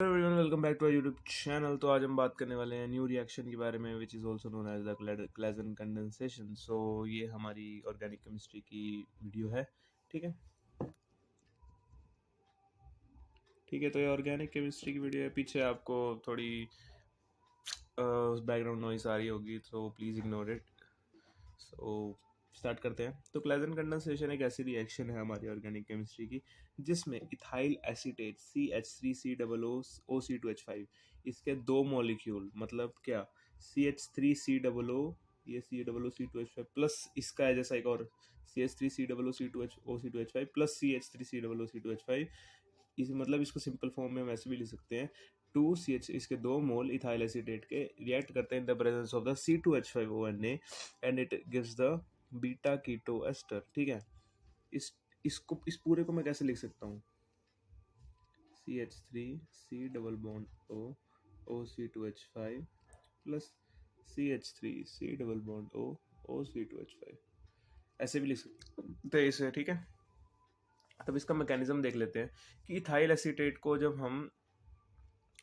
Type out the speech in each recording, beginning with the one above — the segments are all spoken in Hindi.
Everyone, welcome back to our YouTube channel. तो आज हम बात करने वाले हैं न्यू रिएक्शन के बारे में, which is also known as the Claisen condensation. So ये हमारी ऑर्गेनिक केमिस्ट्री की वीडियो है। ठीक है, तो ये ऑर्गेनिक केमिस्ट्री की वीडियो है। पीछे आपको थोड़ी बैकग्राउंड नॉइस आ रही होगी, तो please ignore it. So start करते हैं। तो क्लेजन कंडेंसेशन एक ऐसी रिएक्शन है हमारी ऑर्गेनिक केमिस्ट्री की जिसमें इथाइल एसीटेट CH3COO, इसके दो मॉलिक्यूल, मतलब क्या, CH3COO, ये COO प्लस इसका है जैसा एक और CH3COO प्लस CH3COO, इस मतलब इसको सिंपल फॉर्म में हम ऐसे भी लिख सकते हैं। 2CH, इसके दो मोल इथाइल एसीटेट के रिएक्ट करते हैं in the presence of the C2H5ONA and it gives the beta keto ester. ठीक है, इस पूरे को मैं कैसे लिख सकता हूँ? CH3C double bond O OC2H5 plus CH3C double bond O OC2H5, ऐसे भी लिख सकते हैं। तो इसे ठीक है, तब इसका मैकेनिज्म देख लेते हैं कि इथाइल एसीटेट को जब हम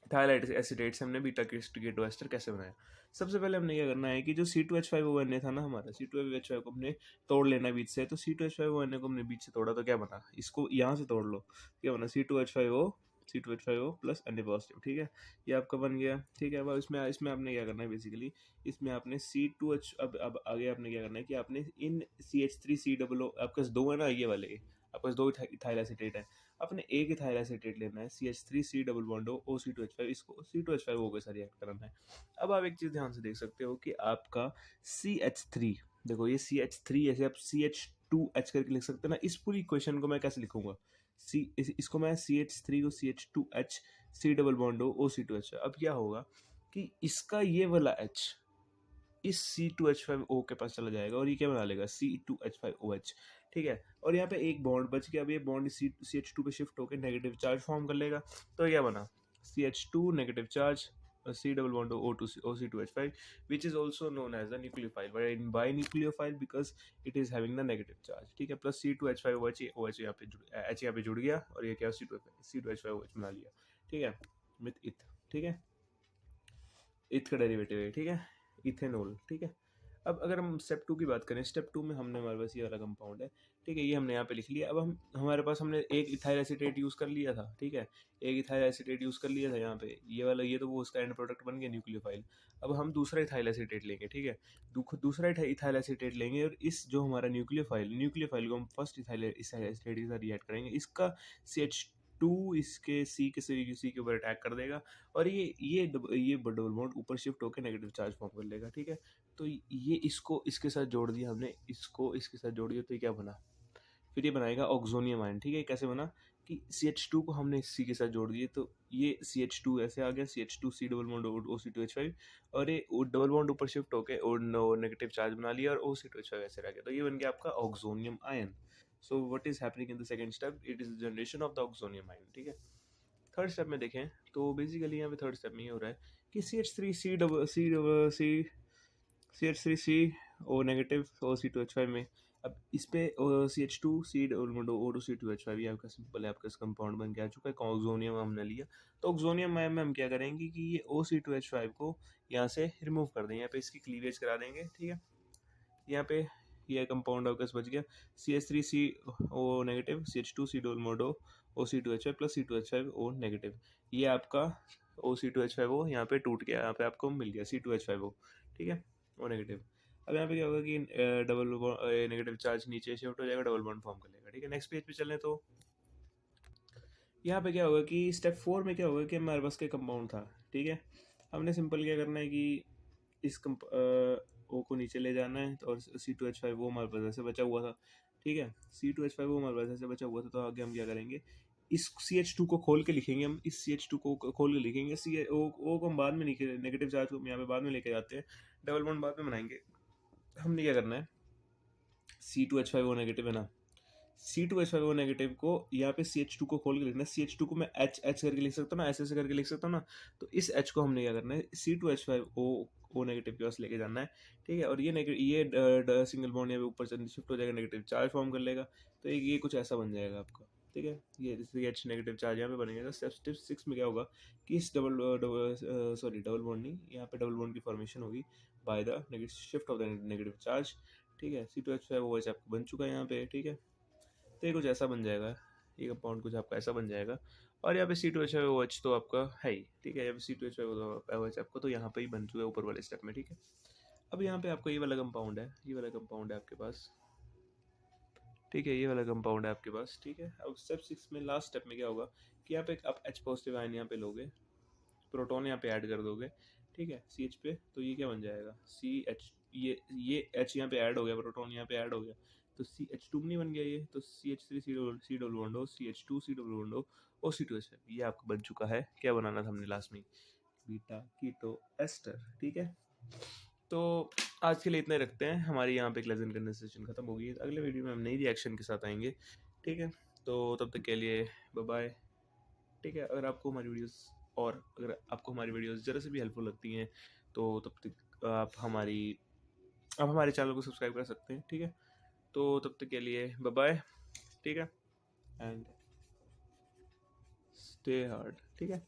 इथाइल एसीटेट से हमने बीटा कीटो एस्टर कैसे बनाया। सबसे पहले हमने क्या करना है कि जो C2H5ONA था ना, हमारा C2H5 को हमने तोड़ लेना बीच से। तो C2H5ONA को हमने बीच से तोड़ा तो क्या बना, इसको यहाँ से तोड़ लो, क्या बना, C2H5O प्लस Na पॉजिटिव। ठीक है, ये आपका बन गया। ठीक है, अब इसमें इसमें आपने क्या करना है, बेसिकली इसमें आपने C2H, अब आगे आपने क्या करना है कि आपने इन CH3COO, आपके पास दो है ना ये वाले, आपके पास दो इथाइल एसीटेट है, अपने एक इथाइल एसीटेट लेना है CH3C डबल बॉन्ड OC2H5, इसको C2H5O के साथ रिएक्ट कराना है। अब आप एक चीज़ ध्यान से देख सकते हो कि आपका CH3, देखो ये CH3, ऐसे आप CH2H करके लिख सकते हैं ना। इस पूरी इक्वेशन को मैं कैसे लिखूंगा, इसको मैं CH3 को CH2H C double bond OC2H। अब क्या होगा कि इसका ये वाला H इस C2H5O के पास चला जाएगा और ये क्या बना लेगा, C2H5OH। ठीक है, और यहाँ पे एक बॉन्ड बच गया। अब ये बॉन्ड CH2 पे शिफ्ट होकर नेगेटिव चार्ज फॉर्म कर लेगा। तो क्या बना, CH2 negative charge C double bond OC2H5, which is also known as a nucleophile, but in binucleophile because it is having the negative charge। ठीक है, प्लस C2H5OH, OH यहाँ पे H यहाँ पे जुड़ गया और ये क्या C2H5OH बना लिया। ठीक है, विथ इथ। ठीक है, इथ का डेरिवेटिव है। ठीक है, इथेनॉल। ठीक है, अब अगर हम स्टेप 2 की बात करें, स्टेप 2 में हमने, हमारे पास ये वाला कंपाउंड है। ठीक है, ये हमने यहाँ पे लिख लिया। अब हमारे पास हमने एक इथाइल एसीटेट यूज़ कर लिया था। ठीक है, एक इथाइल एसीटेट यूज़ कर लिया था यहाँ पे, ये वाला, ये तो वो उसका एंड प्रोडक्ट बन गया न्यूक्लियोफाइल। अब हम दूसरा इथाइल एसीटेट लेंगे। ठीक है, दूसरा इथाइल एसीटेट लेंगे और इस जो हमारा न्यूक्लियोफाइल को हम फर्स्ट इथाइल एसीटेट के साथ रिएक्ट करेंगे। इसका CH2 इसके सी के ऊपर अटैक कर देगा और ये डबल बॉन्ड ऊपर शिफ्ट होकर नेगेटिव चार्ज फॉर्म कर लेगा। ठीक है, तो ये इसको इसके साथ जोड़ दिया हमने, इसको इसके साथ जोड़ दिया, तो ये क्या बना, फिर ये बनाएगा ऑक्सोनियम आयन। ठीक है, कैसे बना कि CH2 को हमने सी के साथ जोड़ दिए, तो ये CH2 ऐसे आ गया, CH2C डबल बॉन्ड OC2H5, और ये डबल बॉन्ड ऊपर शिफ्ट होकर और नेगेटिव चार्ज बना लिया और OC2H5 ऐसे रह गया। तो ये बन गया आपका oxonium ion. So what is happening in the second step, it is generation of the oxonium ion. ठीक है, थर्ड स्टेप में देखें तो बेसिकली यहाँ पे थर्ड स्टेप में ये हो रहा है कि CH3C नेगेटिव OC2H5 में, अब इस पे CH2C O2C2H5, ये आपका सिंपल है, आपका कंपाउंड बन के आ चुका है। ऑक्सोनियम हमने लिया, तो ऑक्सोनियम आयन में हम क्या करेंगे कि ये OC2H5 को यहाँ से रिमूव कर देंगे, यहाँ पे इसकी क्लीवेज करा देंगे। ठीक है, यहाँ पे ये कंपाउंड आपका बच गया, CH3CO नेगेटिव CH2C डबल मोडो OC2H5 प्लस C2H5O नेगेटिव, ये आपका OC2H5O यहाँ पे टूट गया, यहाँ पे आपको मिल गया C2H5O। ठीक है, O नेगेटिव। अब यहाँ पे क्या होगा कि डबल नेगेटिव चार्ज नीचे शिफ्ट हो जाएगा, डबल बॉन्ड फॉर्म कर लेगा। ठीक है, नेक्स्ट पेज पे चलें तो यहाँ पे क्या होगा कि स्टेप 4 में क्या होगा कि हमारे पास के कंपाउंड था। ठीक है, हमने सिंपल क्या करना है कि इस O को नीचे ले जाना है, और C2H5O हमारे पास ऐसे बचा हुआ था। ठीक है, C2H5O हमारे पास ऐसे बचा हुआ था, तो आगे हम क्या करेंगे, इस CH2 को खोल के लिखेंगे, हम इस CH2 को खोल के लिखेंगे। O को हम बाद में लिखे, नेगेटिव चार्ज को हम यहाँ पे बाद में लेके जाते हैं, डबल बॉन्ड बाद में बनाएंगे। हमने क्या करना है, C2H5O नेगेटिव है ना, C2H5O नेगेटिव को यहाँ पे CH2 को खोल के लिखना है। CH2 को मैं H करके लिख सकता हूँ ना, ऐसे करके लिख सकता हूँ ना, तो इस H को हमने क्या करना है, C2H5O नेगेटिव के पास लेके जाना है। ठीक है, और ये सिंगल बॉन्ड यहाँ पे ऊपर से शिफ्ट हो जाएगा, नेगेटिव चार्ज फॉर्म कर लेगा, तो ये कुछ ऐसा बन जाएगा आपका। ठीक है। ये CH नेगेटिव चार्ज यहाँ पे बनेगा। स्टेप 6 में क्या होगा कि इस डबल बॉन्ड नहीं, यहाँ पे डबल बॉन्ड की फॉर्मेशन होगी by the shift of the negative charge, ठीक है। C2H5 OH आपका बन चुका है यहाँ पे, ठीक है। तो ये कुछ ऐसा बन जाएगा, ये कंपाउंड कुछ आपका ऐसा बन जाएगा। और यहाँ पे C2H5 OH तो आपका है ही, ठीक है। यहाँ पे C2H5 OH आपका तो यहाँ पे ही बन चुका है ऊपर वाले स्टेप में, ठीक है। अब यहाँ पे आपका ये वाला कंपाउंड है, ये वाला कंपाउंड है आपके पास, ठीक है। ये वाला कंपाउंड है आपके पास, ठीक है। अब स्टेप 6 में लास्ट स्टेप में क्या होगा कि यहाँ पे आप H पॉजिटिव आयन यहाँ पे लोगे, प्रोटॉन यहाँ पे ऐड कर दोगे, ठीक है, CH पे। तो ये क्या बन जाएगा CH, ये H यहाँ पे ऐड हो गया, प्रोटॉन यहाँ पे ऐड हो गया, तो CH2 नहीं बन गया ये, तो CH3 C double bond O, CH2 C double bond O, O C2H5। ये आपका बन चुका है। क्या बनाना था हमने लास्ट में, बीटा कीटो एस्टर, ठीक है। तो आज के लिए इतना ही रखते हैं। हमारी यहाँ पे क्लेजेंट कंडेंसेशन खत्म होगी। अगले वीडियो में हम नई रिएक्शन के साथ आएंगे, ठीक है। तो तब तक के लिए बाय बाय, ठीक है। अगर आपको हमारी वीडियोस ज़रा से भी हेल्पफुल लगती हैं तो तब तक आप हमारे चैनल को सब्सक्राइब कर सकते हैं, ठीक है। तो तब तक के लिए बाय बाय, ठीक है, एंड स्टे हार्ड, ठीक है।